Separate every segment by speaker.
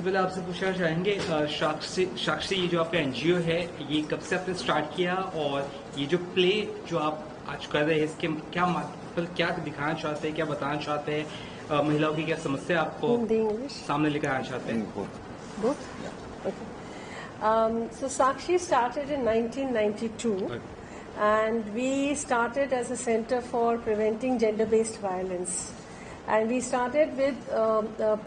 Speaker 1: पहले आपसे पूछना चाहेंगे साक्षी ये जो आपका एनजीओ है ये कब से आपने स्टार्ट किया और ये जो प्ले जो आप आज कर रहे हैं इसके क्या मतलब क्या दिखाना चाहते हैं, क्या बताना चाहते हैं, महिलाओं की क्या समस्या आपको सामने लेकर आना चाहते हैं?
Speaker 2: Both? Okay. So Sakshi started in 1992 and we started as a center for preventing gender-based violence. And we started with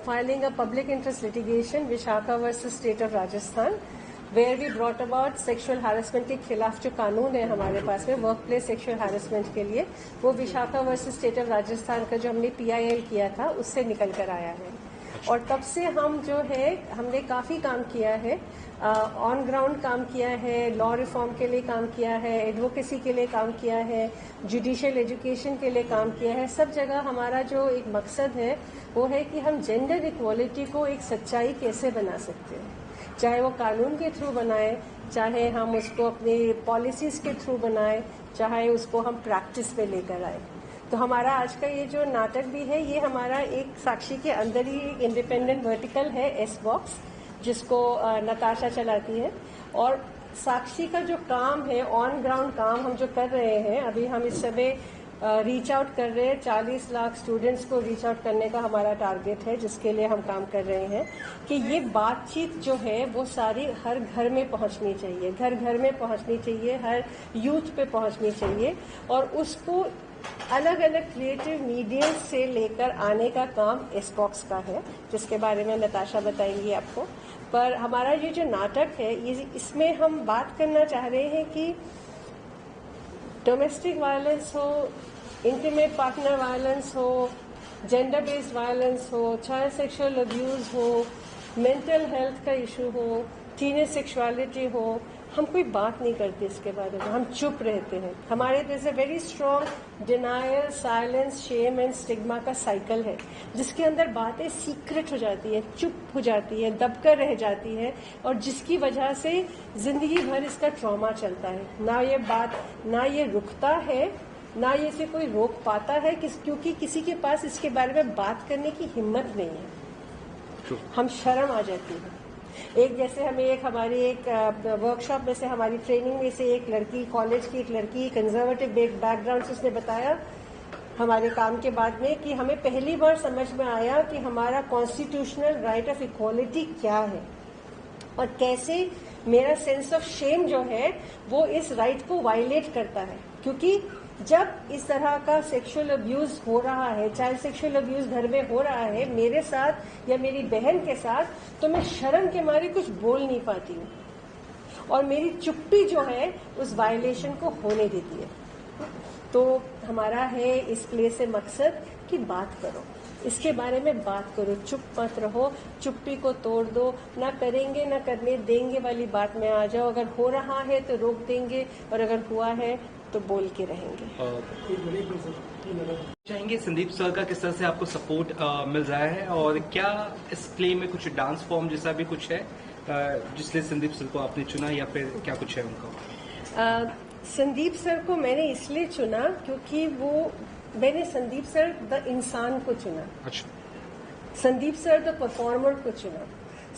Speaker 2: filing a public interest litigation, Vishaka versus State of Rajasthan, where we brought about sexual harassment के खिलाफ जो कानून है हमारे पास में work place sexual harassment के लिए, वो Vishakha versus state of Rajasthan का जो हमने PIL किया था उससे निकल कर आया है। और तब से हम जो है हमने काफ़ी काम किया है, ऑन ग्राउंड काम किया है, लॉ रिफॉर्म के लिए काम किया है, एडवोकेसी के लिए काम किया है, जुडिशियल एजुकेशन के लिए काम किया है। सब जगह हमारा जो एक मकसद है वो है कि हम जेंडर इक्वालिटी को एक सच्चाई कैसे बना सकते हैं, चाहे वो कानून के थ्रू बनाए, चाहे हम उसको अपनी पॉलिसीज़ के थ्रू बनाए, चाहे उसको हम प्रैक्टिस में लेकर आए। तो हमारा आज का ये जो नाटक भी है ये हमारा एक साक्षी के अंदर ही इंडिपेंडेंट वर्टिकल है एस बॉक्स, जिसको नताशा चलाती है। और साक्षी का जो काम है ऑन ग्राउंड काम हम जो कर रहे हैं, अभी हम इस समय रीच आउट कर रहे हैं, 40 लाख स्टूडेंट्स को रीच आउट करने का हमारा टारगेट है, जिसके लिए हम काम कर रहे हैं कि ये बातचीत जो है वो सारी हर घर में पहुंचनी चाहिए, घर घर में पहुंचनी चाहिए, हर यूथ पे पहुंचनी चाहिए और उसको अलग अलग क्रिएटिव मीडियम से लेकर आने का काम एसबॉक्स का है, जिसके बारे में नताशा बताएंगी आपको। पर हमारा ये जो नाटक है ये इसमें हम बात करना चाह रहे हैं कि डोमेस्टिक वायलेंस हो, इंटीमेट पार्टनर वायलेंस हो, जेंडर बेस्ड वायलेंस हो, चाइल्ड सेक्सुअल अब्यूज हो, मेंटल हेल्थ का इशू हो, टीनेज सेक्सुअलिटी हो, हम कोई बात नहीं करते इसके बारे में, हम चुप रहते हैं। हमारे there is a very strong denial, silence, shame and stigma का साइकिल है, जिसके अंदर बातें सीक्रेट हो जाती है, चुप हो जाती है, दबकर रह जाती है और जिसकी वजह से जिंदगी भर इसका ट्रॉमा चलता है। ना ये बात ना ये रुकता है, ना ये इसे कोई रोक पाता है, क्योंकि किसी के पास इसके बारे में बात करने की हिम्मत नहीं है, हम शर्म आ जाती है। एक जैसे हमें हमारी एक वर्कशॉप में से हमारी ट्रेनिंग में से एक लड़की, कॉलेज की एक लड़की, कंजर्वेटिव बैकग्राउंड से, उसने बताया हमारे काम के बाद में कि हमें पहली बार समझ में आया कि हमारा कॉन्स्टिट्यूशनल राइट ऑफ इक्वालिटी क्या है और कैसे मेरा सेंस ऑफ शेम जो है वो इस राइट को वायलेट करता है। क्योंकि जब इस तरह का सेक्सुअल अब्यूज हो रहा है, चाइल्ड सेक्सुअल अब्यूज घर में हो रहा है मेरे साथ या मेरी बहन के साथ, तो मैं शर्म के मारे कुछ बोल नहीं पाती हूँ और मेरी चुप्पी जो है उस वायलेशन को होने देती है। तो हमारा है इस प्ले से मकसद कि बात करो, इसके बारे में बात करो, चुप मत रहो, चुप्पी को तोड़ दो, ना करेंगे ना करने देंगे वाली बात में आ जाओ। अगर हो रहा है तो रोक देंगे और अगर हुआ है तो बोल के रहेंगे।
Speaker 1: चाहेंगे संदीप सर का किस तरह से आपको सपोर्ट मिल रहा है और क्या इस प्ले में कुछ डांस फॉर्म जैसा भी कुछ है जिसलिए संदीप सर को आपने चुना या फिर क्या कुछ है उनका?
Speaker 2: संदीप सर को मैंने इसलिए चुना क्योंकि मैंने संदीप सर द इंसान को चुना।
Speaker 1: अच्छा।
Speaker 2: संदीप सर द परफॉर्मर को चुना,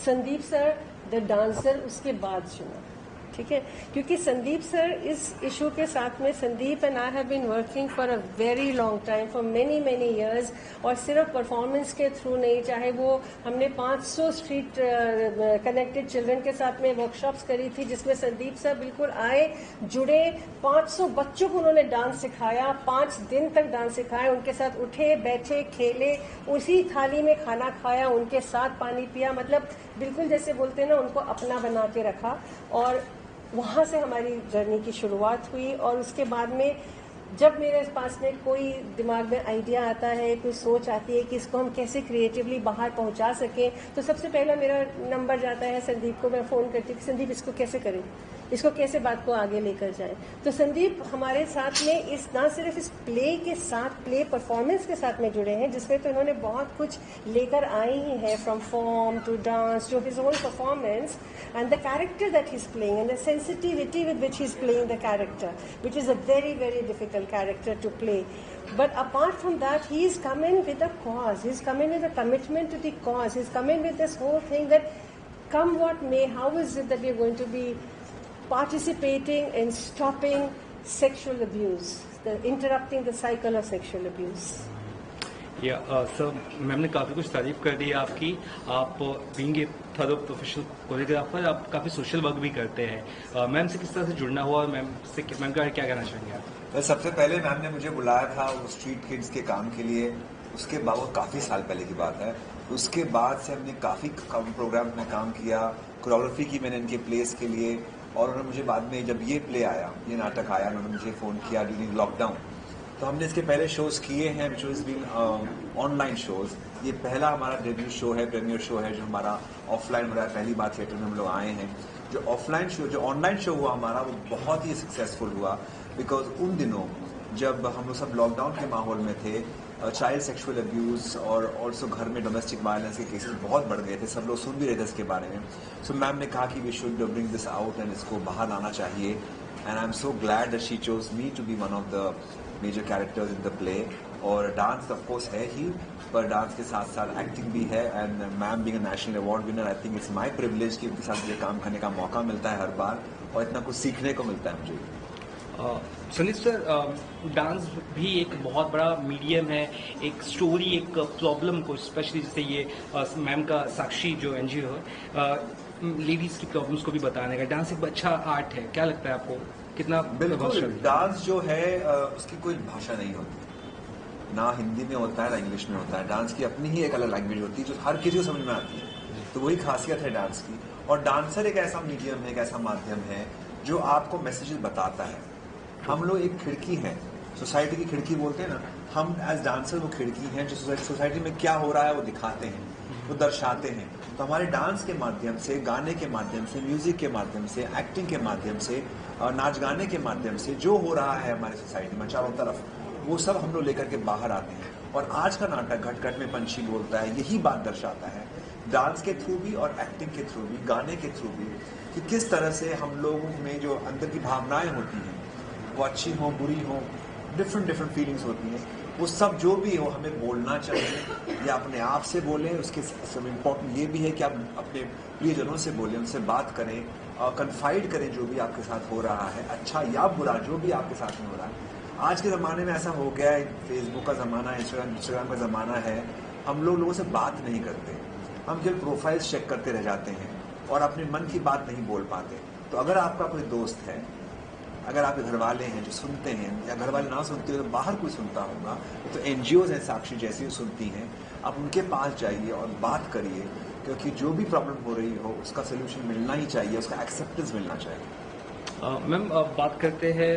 Speaker 2: संदीप सर द डांसर उसके बाद चुना। ठीक है, क्योंकि संदीप सर इस इशू के साथ में, Sandeep and I have been working for a very long time, for many years, और सिर्फ परफॉर्मेंस के थ्रू नहीं, चाहे वो हमने 500 स्ट्रीट कनेक्टेड चिल्ड्रन के साथ में वर्कशॉप्स करी थी जिसमें संदीप सर बिल्कुल आए, जुड़े, 500 बच्चों को उन्होंने डांस सिखाया, 5 दिन तक डांस सिखाया, उनके साथ उठे बैठे खेले, उसी थाली में खाना खाया, उनके साथ पानी पिया, मतलब बिल्कुल जैसे बोलते हैं ना, उनको अपना बना के रखा। और वहाँ से हमारी जर्नी की शुरुआत हुई। और उसके बाद में जब मेरे पास में कोई दिमाग में आइडिया आता है, कोई सोच आती है कि इसको हम कैसे क्रिएटिवली बाहर पहुंचा सकें, तो सबसे पहला मेरा नंबर जाता है संदीप को, मैं फ़ोन करती हूँ कि संदीप इसको कैसे करें, इसको कैसे बात को आगे लेकर जाए। तो संदीप हमारे साथ में इस ना सिर्फ इस प्ले के साथ, प्ले परफॉर्मेंस के साथ में जुड़े हैं, जिसमें तो उन्होंने बहुत कुछ लेकर आए ही है, from form to dance to his own performance and the character that he is playing and the sensitivity with which he is playing the character, which is a very very difficult character to play. But apart from that, he's come in with a cause. He's come in with a commitment to the cause. He's come in with this whole thing that, come what may, how is it that we're going to be participating in stopping sexual abuse, interrupting the cycle of sexual abuse.
Speaker 1: या sir, ma'am ने काफ़ी कुछ तारीफ कर दी है आपकी। आप being a third professional choreographer, आप काफ़ी सोशल वर्क भी करते हैं। मैम से किस तरह से जुड़ना हुआ और मैम का क्या कहना चाहेंगे आप?
Speaker 3: तो सबसे पहले मैम ने मुझे बुलाया था वो स्ट्रीट किड्स के काम के लिए। उसके बाद, वो काफ़ी साल पहले की बात है, उसके बाद से हमने काफ़ी प्रोग्राम में काम किया। कोरियोग्राफी की मैंने इनके प्लेस के लिए, और उन्होंने मुझे बाद में जब ये प्ले आया, ये नाटक आया, उन्होंने मुझे फ़ोन किया ड्यूरिंग लॉकडाउन। तो हमने इसके पहले शोज़ किए हैं, which is been online shows. ये पहला हमारा डेब्यू शो है, प्रीमियर शो है जो हमारा ऑफलाइन हो रहा है। पहली बार थिएटर में हम लोग आए हैं। जो ऑफलाइन शो, जो ऑनलाइन शो हुआ हमारा, वो बहुत ही सक्सेसफुल हुआ। बिकॉज उन दिनों जब हम लोग सब लॉकडाउन के माहौल में थे, चाइल्ड सेक्सुअल अब्यूज़ और ऑल्सो घर में डोमेस्टिक वायलेंस के केसेस बहुत बढ़ गए थे। सब लोग सुन भी रहे थे इसके बारे में। सो मैम ने कहा कि we should bring this out and इसको बाहर लाना चाहिए। And I am so glad that she chose me to be one of the major characters in the play. और डांस ऑफ कोर्स है ही, पर डांस के साथ साथ एक्टिंग भी है। And ma'am being a national award winner, I think it's my privilege कि उनके साथ मुझे काम करने का मौका मिलता है हर बार, और इतना कुछ सीखने को मिलता है मुझे।
Speaker 1: सुनील सर, डांस भी एक बहुत बड़ा मीडियम है, एक स्टोरी, एक प्रॉब्लम को, स्पेशली जैसे ये मैम का साक्षी जो एनजीओ है, लेडीज की प्रॉब्लम्स को भी बताने का। डांस एक अच्छा आर्ट है, क्या लगता है आपको? कितना?
Speaker 3: बिल्कुल, डांस जो है उसकी कोई भाषा नहीं होती, ना हिंदी में होता है ना इंग्लिश में होता है। डांस की अपनी ही एक अलग लैंग्वेज होती है जो हर किसी को समझ में आती है। तो वही खासियत है डांस की। और डांसर एक ऐसा मीडियम है, एक ऐसा माध्यम है जो आपको मैसेजेस बताता है। हम लोग एक खिड़की हैं, सोसाइटी की खिड़की बोलते हैं ना, हम एज डांसर वो खिड़की हैं जो सोसाइटी में क्या हो रहा है वो दिखाते हैं, वो दर्शाते हैं। तो हमारे डांस के माध्यम से, गाने के माध्यम से, म्यूजिक के माध्यम से, एक्टिंग के माध्यम से, नाच गाने के माध्यम से जो हो रहा है हमारी सोसाइटी में चारों तरफ, वो सब हम लोग लेकर के बाहर आते हैं। और आज का नाटक घट घट में पंछी बोलता है यही बात दर्शाता है, डांस के थ्रू भी और एक्टिंग के थ्रू भी, गाने के थ्रू भी, कि किस तरह से हम लोगों में जो अंदर की भावनाएं होती हैं, वो अच्छी हो, बुरी हो, डिफरेंट फीलिंग्स होती हैं, वो सब जो भी हो हमें बोलना चाहिए, या अपने आप से बोलें। उसके सब इम्पोर्टेंट ये भी है कि आप अपने प्रियजनों से बोलें, उनसे बात करें, कन्फाइड करें जो भी आपके साथ हो रहा है, अच्छा या बुरा जो भी आपके साथ में हो रहा है। आज के ज़माने में ऐसा हो गया है, फेसबुक का ज़माना है, इंस्टाग्राम का ज़माना है, हम लोगों से बात नहीं करते, हम केवल प्रोफाइल्स चेक करते रह जाते हैं और अपने मन की बात नहीं बोल पाते। तो अगर आपका कोई दोस्त है, अगर आपके घर वाले हैं जो सुनते हैं, या घर वाले ना सुनते हो तो बाहर कोई सुनता होगा, तो एनजीओज हैं साक्षी जैसी सुनती हैं, आप उनके पास जाइए और बात करिए, क्योंकि जो भी प्रॉब्लम हो रही हो उसका सोल्यूशन मिलना ही चाहिए, उसका एक्सेप्टेंस मिलना चाहिए।
Speaker 1: मैम, बात करते हैं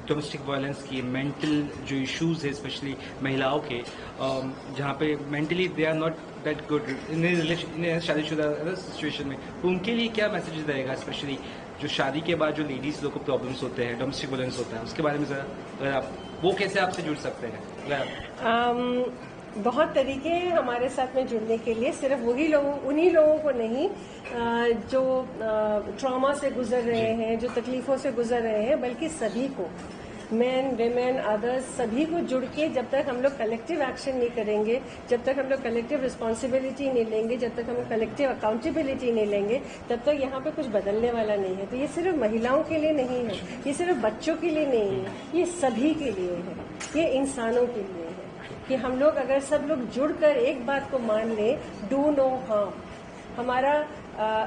Speaker 1: डोमेस्टिक वायलेंस की, मेंटल जो इश्यूज है स्पेशली महिलाओं के, जहाँ पे mentally they are not that good in शादीशुदा सिचुएशन में, तो उनके लिए क्या मैसेज रहेगा? स्पेशली जो शादी के बाद जो लेडीज लोग को प्रॉब्लम्स होते हैं, डोमेस्टिक वायलेंस होता है, उसके बारे में जरा अगर आप, वो कैसे आपसे जुड़ सकते हैं?
Speaker 2: बहुत तरीके हैं हमारे साथ में जुड़ने के लिए। सिर्फ उन्हीं लोगों को नहीं जो ट्रॉमा से गुजर रहे हैं, जो तकलीफों से गुजर रहे हैं, बल्कि सभी को, मेन, वेमेन, अदर्स, सभी को जुड़ के जब तक हम लोग कलेक्टिव एक्शन नहीं करेंगे, जब तक हम लोग कलेक्टिव रिस्पॉन्सिबिलिटी नहीं लेंगे, जब तक हम लोग कलेक्टिव अकाउंटेबिलिटी नहीं लेंगे, तब तक यहाँ पे कुछ बदलने वाला नहीं है। तो ये सिर्फ महिलाओं के लिए नहीं है, ये सिर्फ बच्चों के लिए नहीं है, ये सभी के लिए है, ये इंसानों के लिए है कि हम लोग अगर सब लोग जुड़कर एक बात को मान लें, डू नो हार्म। हमारा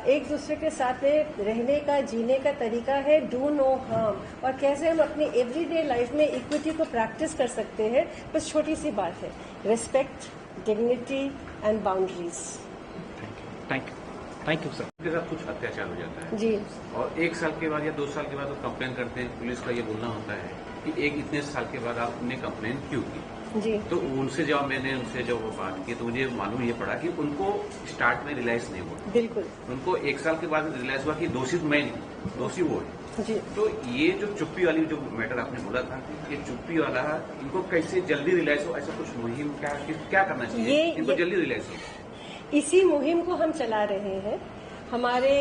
Speaker 2: एक दूसरे के साथ में रहने का, जीने का तरीका है डू नो हार्म। और कैसे हम अपनी एवरीडे लाइफ में इक्विटी को प्रैक्टिस कर सकते हैं, बस छोटी सी बात है, respect, dignity and boundaries.
Speaker 1: Thank you sir.
Speaker 4: के साथ कुछ अत्याचार हो जाता है
Speaker 2: जी,
Speaker 4: और 1 साल के बाद या 2 साल के बाद वो कंप्लेन करते हैं, पुलिस का ये बोलना होता है कि एक इतने साल के बाद आपने कंप्लेन क्यों की?
Speaker 2: जी,
Speaker 4: तो उनसे जब वो बात की तो मुझे मालूम ये पड़ा कि उनको स्टार्ट में रियलाइज नहीं हुआ।
Speaker 2: बिल्कुल।
Speaker 4: उनको 1 साल के बाद रियलाइज हुआ कि दोषी मैं नहीं, दोषी वो है।
Speaker 2: जी,
Speaker 4: तो ये जो चुप्पी वाली जो मैटर आपने बोला था, ये चुप्पी वाला इनको कैसे जल्दी रियलाइज हो, ऐसा कुछ मुहिम क्या करना चाहिए इनको जल्दी रियलाइज हो?
Speaker 2: इसी मुहिम को हम चला रहे हैं। हमारे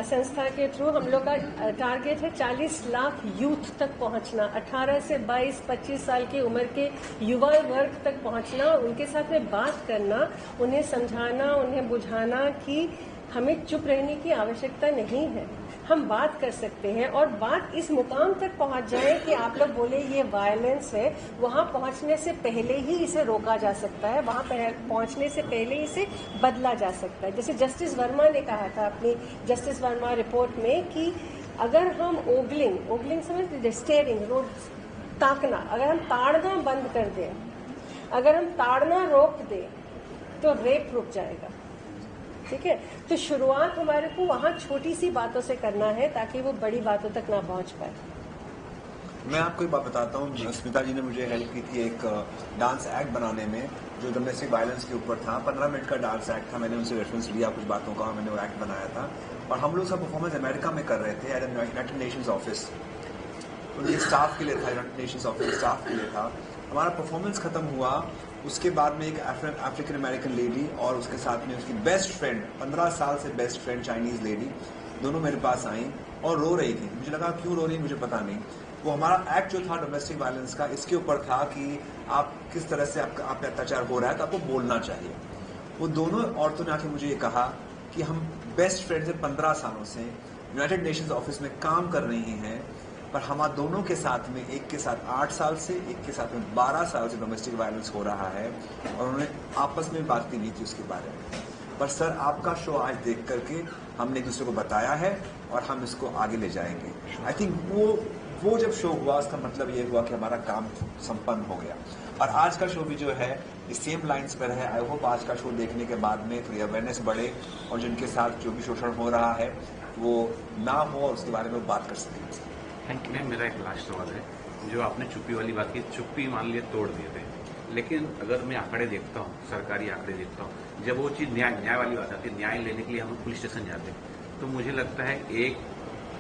Speaker 2: संस्था के थ्रू हम लोग का टारगेट है 40 लाख यूथ तक पहुंचना, 18 से 22-25 साल की उम्र के युवा वर्ग तक पहुंचना, उनके साथ में बात करना, उन्हें समझाना, उन्हें बुझाना कि हमें चुप रहने की आवश्यकता नहीं है, हम बात कर सकते हैं और बात इस मुकाम तक पहुंच जाए कि आप लोग बोले ये वायलेंस है, वहां पहुंचने से पहले ही इसे रोका जा सकता है, वहां पहुंचने से पहले इसे बदला जा सकता है। जैसे जस्टिस वर्मा ने कहा था अपनी जस्टिस वर्मा रिपोर्ट में कि अगर हम ओगलिंग समझते, स्टेयरिंग, रोड ताकना, अगर हम ताड़ना बंद कर दें, अगर हम ताड़ना रोक दें तो रेप रुक जाएगा। ठीक है, तो शुरुआत हमारे को वहाँ छोटी सी बातों से करना है ताकि वो बड़ी बातों तक ना पहुँच पाए।
Speaker 3: मैं आपको एक बात बताता हूँ, स्मिता जी ने मुझे हेल्प की थी एक डांस एक्ट बनाने में जो डोमेस्टिक वायलेंस के ऊपर था। 15 मिनट का डांस एक्ट था, मैंने उनसे रेफरेंस लिया कुछ बातों का, मैंने वो एक्ट बनाया था और हम लोग सब परफॉर्मेंस अमेरिका में कर रहे थे एट यूनाइटेड नेशंस ऑफिस। उनके स्टाफ के लिए था, यूनाइटेड नेशंस ऑफिस स्टाफ के लिए था। हमारा परफॉर्मेंस खत्म हुआ, उसके बाद में एक अफ्रीकन अमेरिकन लेडी और उसके साथ में उसकी बेस्ट फ्रेंड, 15 साल से बेस्ट फ्रेंड चाइनीज लेडी, दोनों मेरे पास आई और रो रही थी। मुझे लगा क्यों रो रही, मुझे पता नहीं। वो हमारा एक्ट जो था डोमेस्टिक वायलेंस का, इसके ऊपर था कि आप किस तरह से आप पे अत्याचार हो रहा है तो आपको बोलना चाहिए। वो दोनों औरतों ने आके मुझे ये कहा कि हम बेस्ट फ्रेंड्स हैं, 15 सालों से यूनाइटेड नेशंस ऑफिस में काम कर रही हैं, पर हमारे दोनों के साथ में, एक के साथ 8 साल से, एक के साथ में 12 साल से डोमेस्टिक वायलेंस हो रहा है और उन्होंने आपस में बात की थी उसके बारे में। पर सर आपका शो आज देख करके हमने एक दूसरे को बताया है और हम इसको आगे ले जाएंगे। आई थिंक वो जब शो हुआ उसका मतलब ये हुआ कि हमारा काम संपन्न हो गया। और आज का शो भी जो है इस सेम लाइन्स पर है। आई होप आज का शो देखने के बाद में थोड़ी अवेयरनेस बढ़े और जिनके साथ जो भी शोषण हो रहा है वो ना हो और उसके बारे में बात कर सकें।
Speaker 4: मैम, मेरा एक लास्ट सवाल है, जो आपने चुप्पी वाली बात की, चुप्पी मान लिए तोड़ दिए थे, लेकिन अगर मैं आंकड़े देखता हूँ, सरकारी आंकड़े देखता हूँ, जब वो चीज़ न्याय वाली बात आती है, न्याय लेने के लिए हम पुलिस स्टेशन जाते हैं, तो मुझे लगता है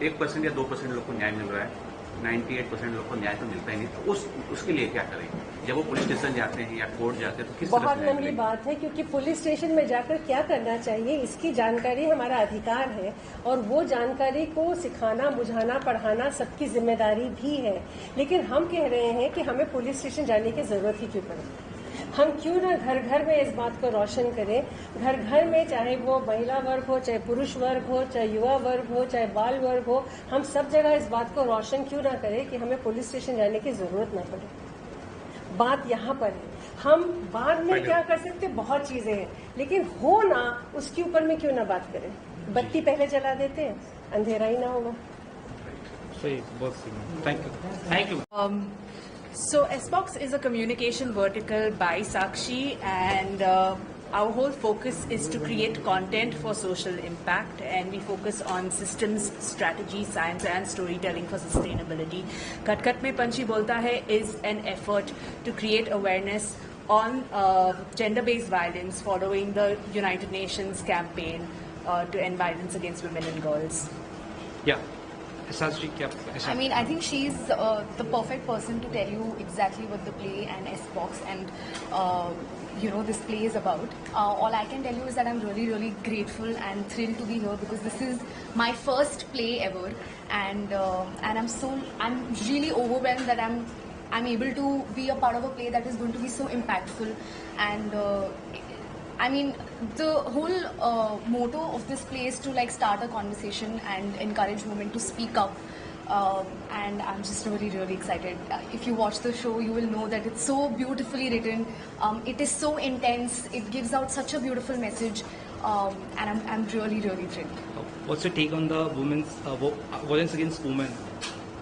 Speaker 4: 1% या 2% लोग को न्याय मिल रहा है, 98% लोग को न्याय तो मिलता ही नहीं। तो उसके लिए क्या करें? जब वो पुलिस स्टेशन जाते हैं या कोर्ट जाते हैं तो किस तरह से?
Speaker 2: बहुत लंबी बात है, क्योंकि पुलिस स्टेशन में जाकर क्या करना चाहिए इसकी जानकारी हमारा अधिकार है और वो जानकारी को सिखाना, बुझाना, पढ़ाना सबकी जिम्मेदारी भी है। लेकिन हम कह रहे हैं कि हमें पुलिस स्टेशन जाने की जरूरत ही क्यों पड़े? हम क्यों ना घर घर में इस बात को रोशन करें, घर घर में, चाहे वो महिला वर्ग हो, चाहे पुरुष वर्ग हो, चाहे युवा वर्ग हो, चाहे बाल वर्ग हो, हम सब जगह इस बात को रोशन क्यों ना करें कि हमें पुलिस स्टेशन जाने की जरूरत ना पड़े। बात यहाँ पर है, हम बाद में क्या कर सकते, बहुत चीजें हैं, लेकिन हो ना उसके ऊपर में क्यों ना बात करें। बत्ती पहले जला देते हैं, अंधेरा ही ना होगा।
Speaker 1: सही, बहुत सही। Thank you.
Speaker 5: So SBOX is a communication vertical by Sakshi, and our whole focus is to create content for social impact, and we focus on systems, strategy, science and storytelling for sustainability. Khat Khat Mein Panchi Bolta Hai is an effort to create awareness on gender-based violence following the United Nations campaign to end violence against women and girls.
Speaker 1: Yeah.
Speaker 6: I mean, I think she's the perfect person to tell you exactly what the play and SBOX and this play is about. All I can tell you is that I'm really, really grateful and thrilled to be here because this is my first play ever, and I'm really overwhelmed that I'm able to be a part of a play that is going to be so impactful. And I mean, the whole motto of this play is to start a conversation and encourage women to speak up. And I'm just really, really excited. If you watch the show, you will know that it's so beautifully written. It is so intense. It gives out such a beautiful message. And I'm really, really thrilled.
Speaker 1: What's your take on the women's violence against women?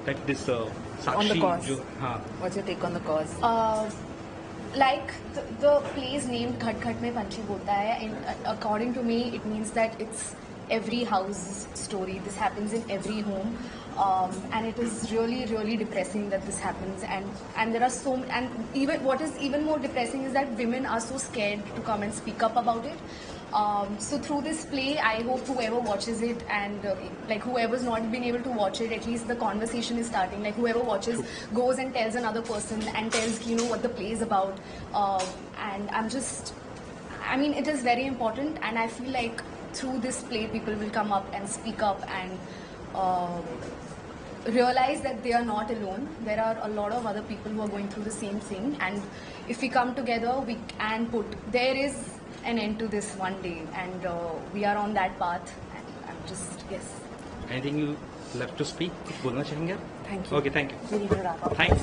Speaker 1: Like this Sakshi.
Speaker 5: On the cause. What's your take on the cause?
Speaker 6: The play is named Khat Khat Mein Panchi Bolta Hai, and according to me, it means that it's every house's story. This happens in every home, and it is really, really depressing that this happens. And there are and even what is even more depressing is that women are so scared to come and speak up about it. So through this play, I hope whoever watches it and whoever's not been able to watch it, at least the conversation is starting. Like whoever watches goes and tells another person and tells what the play is about. And I mean, it is very important, and I feel like through this play, people will come up and speak up and realize that they are not alone. There are a lot of other people who are going through the same thing, and if we come together, we can there is an end to this one day, and we are on that path. And I'm just, yes.
Speaker 1: Anything you left to speak? बोलना चाहेंगे आप?
Speaker 6: Thank you.
Speaker 1: Okay, thank you.
Speaker 6: We need to wrap up.
Speaker 1: Thanks.